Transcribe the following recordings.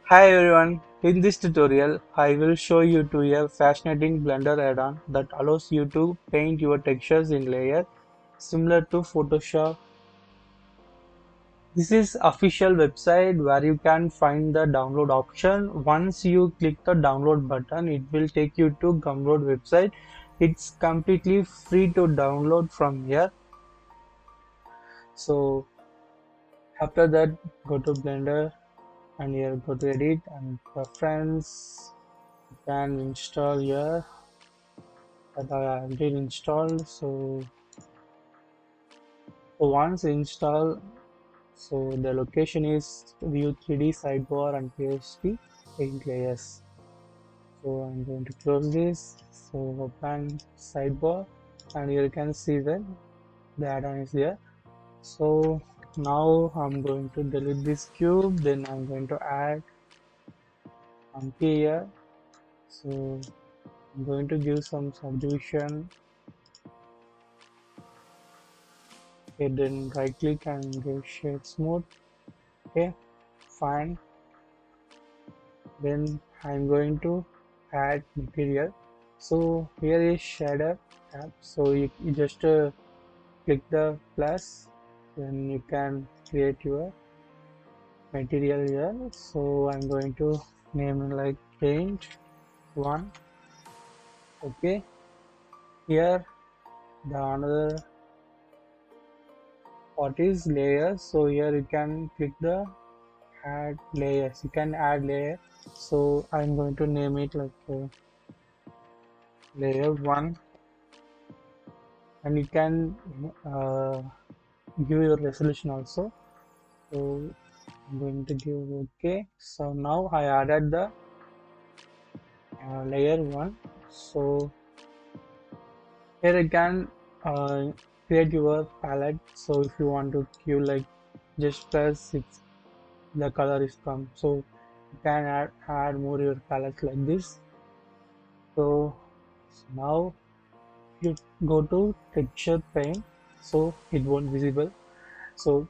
Hi everyone, in this tutorial I will show you to a fascinating Blender add-on that allows you to paint your textures in layer similar to Photoshop. This is official website where you can find the download option. Once you click the download button, it will take you to Gumroad website. It's completely free to download from here. So after that, go to Blender and here go to edit and preference. You can install here that I already installed. So once installed, so the location is view 3D sidebar and PSD paint layers. So I'm going to close this. So open sidebar and here you can see that the add-on is there. So now I'm going to delete this cube, then I'm going to add empty here. So I'm going to give some subdivision. Okay, then right click and give shade smooth. Okay, fine. Then I'm going to add material. So here is shader tab. So you just click the plus, then you can create your material here. So I'm going to name it like paint one. Okay, here the another part is layers. So here you can click the add layers. You can add layer. So I'm going to name it like layer 1 and you can give your resolution also. So I'm going to give OK. So now I added the layer 1. So here you can create your palette. So if you want to give like just press it, the color is come. So you can add more your palette like this. So now you go to texture paint, so it won't visible. So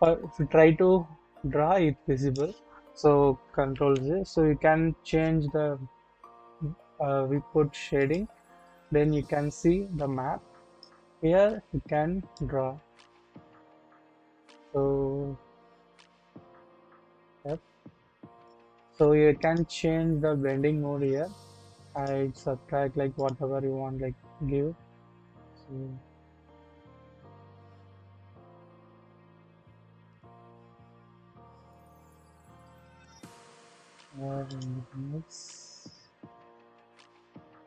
if you try to draw it visible, so control Z. So you can change the we put shading, then you can see the map. Here you can draw. So yep. So you can change the blending mode here. I subtract like whatever you want, like give. So next.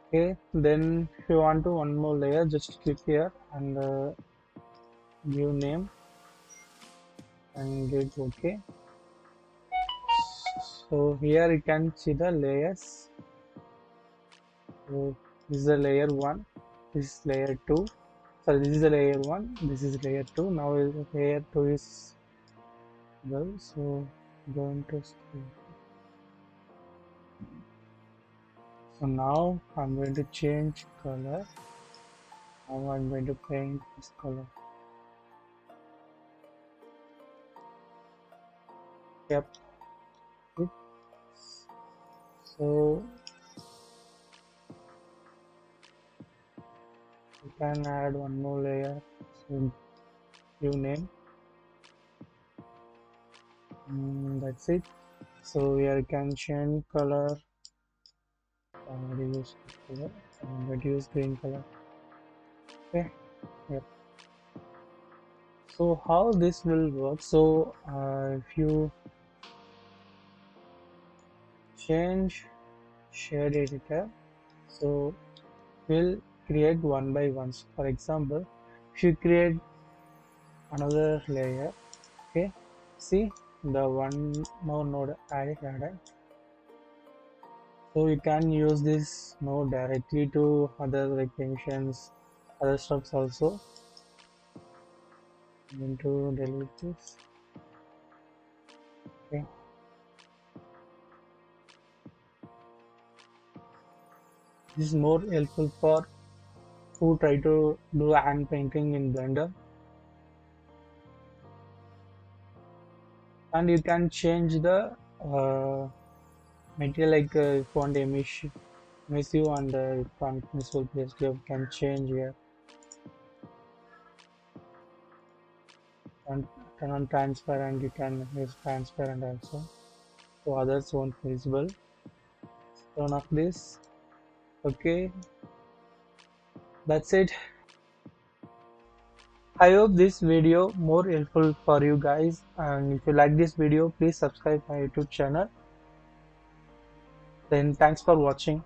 Okay, then if you want to one more layer, just click here and give name and get OK. So here you can see the layers. So this is the layer 1, this is layer 2. So this is the layer 1, this is layer 2. Now layer 2 is well. So going to so now I'm going to change color. Now I'm going to paint this color. Yep. So you can add one more layer. So give name. That's it. So here you can change color. Reduce color and reduce green color. Okay. Yep. So how this will work? So if you change shade editor, so we'll create one by one. So for example, if you create another layer, okay, see the one more node added. So you can use this node directly to other like functions, other stuffs also. I'm going to delete this. Okay. This is more helpful for who try to do hand painting in Blender. And you can change the material like if you want emissive and transmissible place, you can change here and turn on transparent. You can use transparent also, so others won't visible. Turn off this. Okay, that's it. I hope this video more helpful for you guys, and if you like this video, please subscribe my YouTube channel. Then thanks for watching.